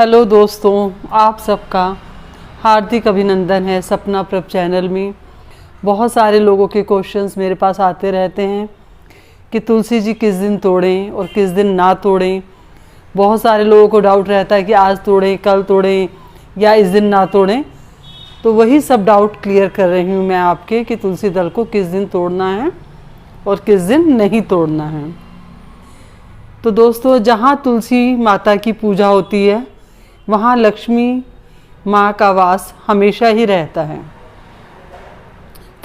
Hello दोस्तों, आप सबका हार्दिक अभिनंदन है सपना प्रभ चैनल में। बहुत सारे लोगों के क्वेश्चंस मेरे पास आते रहते हैं कि तुलसी जी किस दिन तोड़ें और किस दिन ना तोड़ें। बहुत सारे लोगों को डाउट रहता है कि आज तोड़ें, कल तोड़ें या इस दिन ना तोड़ें। तो वही सब डाउट क्लियर कर रही हूँ मैं आपके कि तुलसी दल को किस दिन तोड़ना है और किस दिन नहीं तोड़ना है। तो दोस्तों, जहाँ तुलसी माता की पूजा होती है वहाँ लक्ष्मी माँ का वास हमेशा ही रहता है।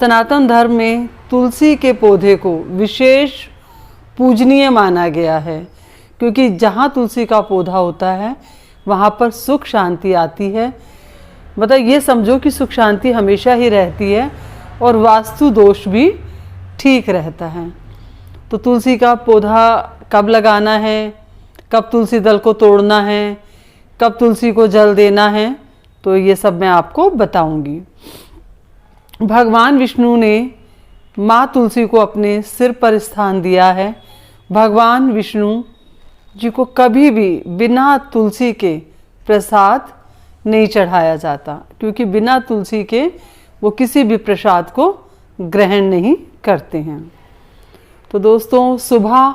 सनातन धर्म में तुलसी के पौधे को विशेष पूजनीय माना गया है, क्योंकि जहाँ तुलसी का पौधा होता है वहाँ पर सुख शांति आती है। मतलब ये समझो कि सुख शांति हमेशा ही रहती है और वास्तु दोष भी ठीक रहता है। तो तुलसी का पौधा कब लगाना है, कब तुलसी दल को तोड़ना है, कब तुलसी को जल देना है, तो ये सब मैं आपको बताऊंगी। भगवान विष्णु ने माँ तुलसी को अपने सिर पर स्थान दिया है। भगवान विष्णु जी को कभी भी बिना तुलसी के प्रसाद नहीं चढ़ाया जाता, क्योंकि बिना तुलसी के वो किसी भी प्रसाद को ग्रहण नहीं करते हैं। तो दोस्तों, सुबह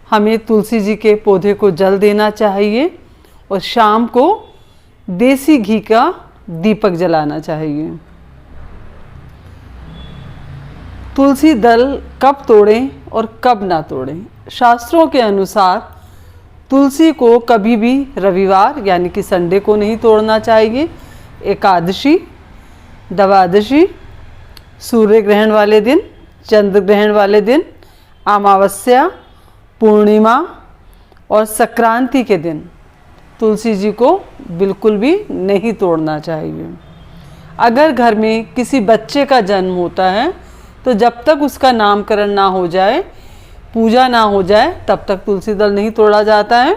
हमें तुलसी जी के पौधे को जल देना चाहिए और शाम को देसी घी का दीपक जलाना चाहिए। तुलसी दल कब तोड़ें और कब ना तोड़ें। शास्त्रों के अनुसार तुलसी को कभी भी रविवार यानी कि संडे को नहीं तोड़ना चाहिए। एकादशी, द्वादशी, सूर्य ग्रहण वाले दिन, चंद्र ग्रहण वाले दिन, अमावस्या, पूर्णिमा और संक्रांति के दिन तुलसी जी को बिल्कुल भी नहीं तोड़ना चाहिए। अगर घर में किसी बच्चे का जन्म होता है तो जब तक उसका नामकरण ना हो जाए, पूजा ना हो जाए, तब तक तुलसी दल नहीं तोड़ा जाता है।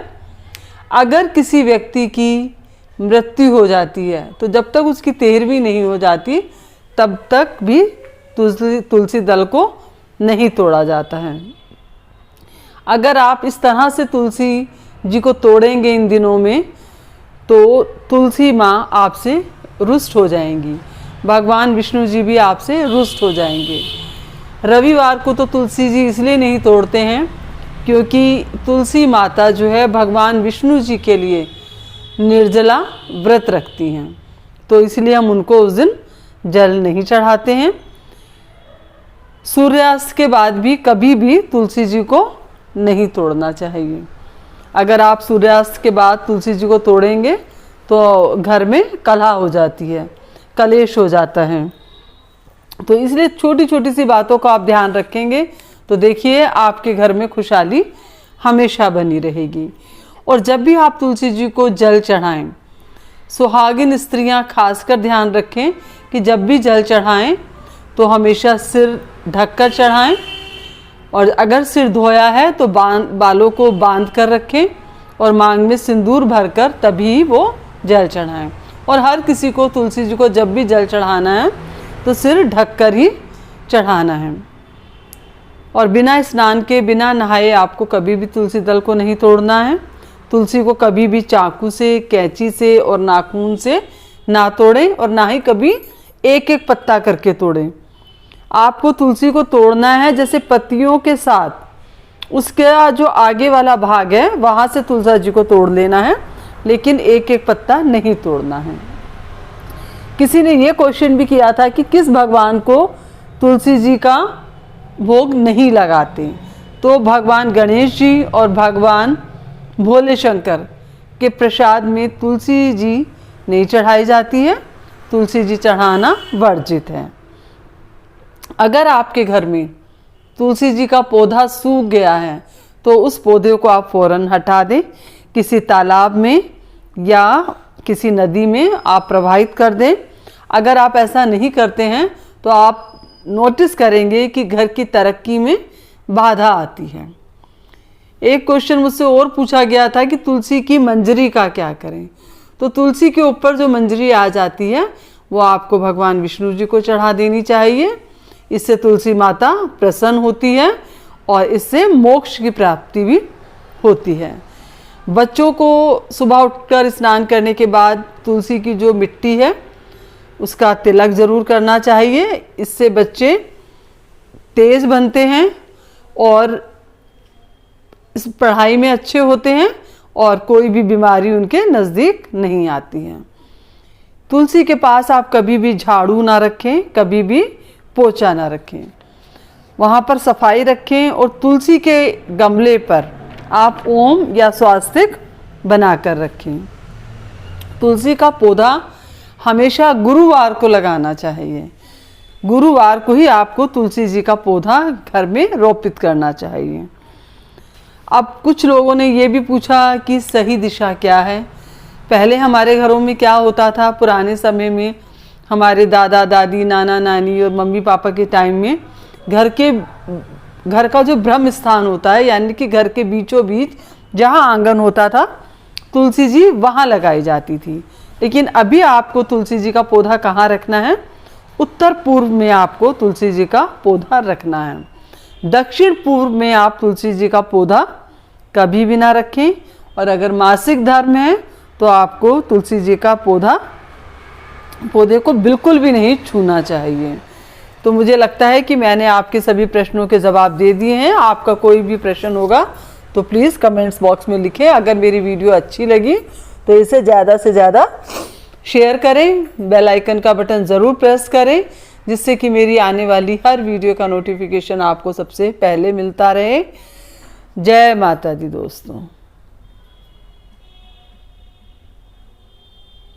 अगर किसी व्यक्ति की मृत्यु हो जाती है तो जब तक उसकी 13वीं नहीं हो जाती तब तक भी तुलसी दल को नहीं तोड़ा जाता है। अगर आप इस तरह से तुलसी जी को तोड़ेंगे इन दिनों में तो तुलसी माँ आपसे रुष्ट हो जाएंगी, भगवान विष्णु जी भी आपसे रुष्ट हो जाएंगे। रविवार को तो तुलसी जी इसलिए नहीं तोड़ते हैं क्योंकि तुलसी माता जो है भगवान विष्णु जी के लिए निर्जला व्रत रखती हैं, तो इसलिए हम उनको उस दिन जल नहीं चढ़ाते हैं। सूर्यास्त के बाद भी कभी भी तुलसी जी को नहीं तोड़ना चाहिए। अगर आप सूर्यास्त के बाद तुलसी जी को तोड़ेंगे तो घर में कलह हो जाती है, कलेश हो जाता है। तो इसलिए छोटी छोटी सी बातों को आप ध्यान रखेंगे तो देखिए आपके घर में खुशहाली हमेशा बनी रहेगी। और जब भी आप तुलसी जी को जल चढ़ाएं, सुहागिन स्त्रियां खासकर ध्यान रखें कि जब भी जल चढ़ाएं तो हमेशा सिर ढककर चढ़ाएं, और अगर सिर धोया है तो बालों को बांध कर रखें और मांग में सिंदूर भरकर तभी वो जल चढ़ाएं। और हर किसी को तुलसी जी को जब भी जल चढ़ाना है तो सिर ढककर ही चढ़ाना है। और बिना स्नान के, बिना नहाए आपको कभी भी तुलसी दल को नहीं तोड़ना है। तुलसी को कभी भी चाकू से, कैंची से और नाखून से ना तोड़ें और ना ही कभी एक एक पत्ता करके तोड़ें। आपको तुलसी को तोड़ना है जैसे पत्तियों के साथ, उसका जो आगे वाला भाग है वहाँ से तुलसी जी को तोड़ लेना है, लेकिन एक एक पत्ता नहीं तोड़ना है। किसी ने ये क्वेश्चन भी किया था कि किस भगवान को तुलसी जी का भोग नहीं लगाते, तो भगवान गणेश जी और भगवान भोले शंकर के प्रसाद में तुलसी जी नहीं चढ़ाई जाती है। तुलसी जी चढ़ाना वर्जित है। अगर आपके घर में तुलसी जी का पौधा सूख गया है तो उस पौधे को आप फौरन हटा दें, किसी तालाब में या किसी नदी में आप प्रवाहित कर दें। अगर आप ऐसा नहीं करते हैं तो आप नोटिस करेंगे कि घर की तरक्की में बाधा आती है। एक क्वेश्चन मुझसे और पूछा गया था कि तुलसी की मंजरी का क्या करें। तो तुलसी के ऊपर जो मंजरी आ जाती है वो आपको भगवान विष्णु जी को चढ़ा देनी चाहिए। इससे तुलसी माता प्रसन्न होती है और इससे मोक्ष की प्राप्ति भी होती है। बच्चों को सुबह उठकर स्नान करने के बाद तुलसी की जो मिट्टी है उसका तिलक ज़रूर करना चाहिए। इससे बच्चे तेज़ बनते हैं और इस पढ़ाई में अच्छे होते हैं और कोई भी बीमारी उनके नज़दीक नहीं आती है। तुलसी के पास आप कभी भी झाड़ू ना रखें, कभी भी पोछा ना रखें, वहाँ पर सफाई रखें और तुलसी के गमले पर आप ओम या स्वास्तिक बनाकर रखें। तुलसी का पौधा हमेशा गुरुवार को लगाना चाहिए। गुरुवार को ही आपको तुलसी जी का पौधा घर में रोपित करना चाहिए। अब कुछ लोगों ने ये भी पूछा कि सही दिशा क्या है। पहले हमारे घरों में क्या होता था, पुराने समय में हमारे दादा दादी, नाना नानी और मम्मी पापा के टाइम में घर का जो ब्रह्म स्थान होता है, यानी कि घर के बीचों बीच जहाँ आंगन होता था, तुलसी जी वहाँ लगाई जाती थी। लेकिन अभी आपको तुलसी जी का पौधा कहाँ रखना है? उत्तर पूर्व में आपको तुलसी जी का पौधा रखना है। दक्षिण पूर्व में आप तुलसी जी का पौधा कभी भी ना रखें। और अगर मासिक धर्म है तो आपको तुलसी जी का पौधे को बिल्कुल भी नहीं छूना चाहिए। तो मुझे लगता है कि मैंने आपके सभी प्रश्नों के जवाब दे दिए हैं। आपका कोई भी प्रश्न होगा तो प्लीज़ कमेंट्स बॉक्स में लिखें। अगर मेरी वीडियो अच्छी लगी तो इसे ज़्यादा से ज़्यादा शेयर करें, बेल आइकन का बटन ज़रूर प्रेस करें, जिससे कि मेरी आने वाली हर वीडियो का नोटिफिकेशन आपको सबसे पहले मिलता रहे। जय माता दी दोस्तों।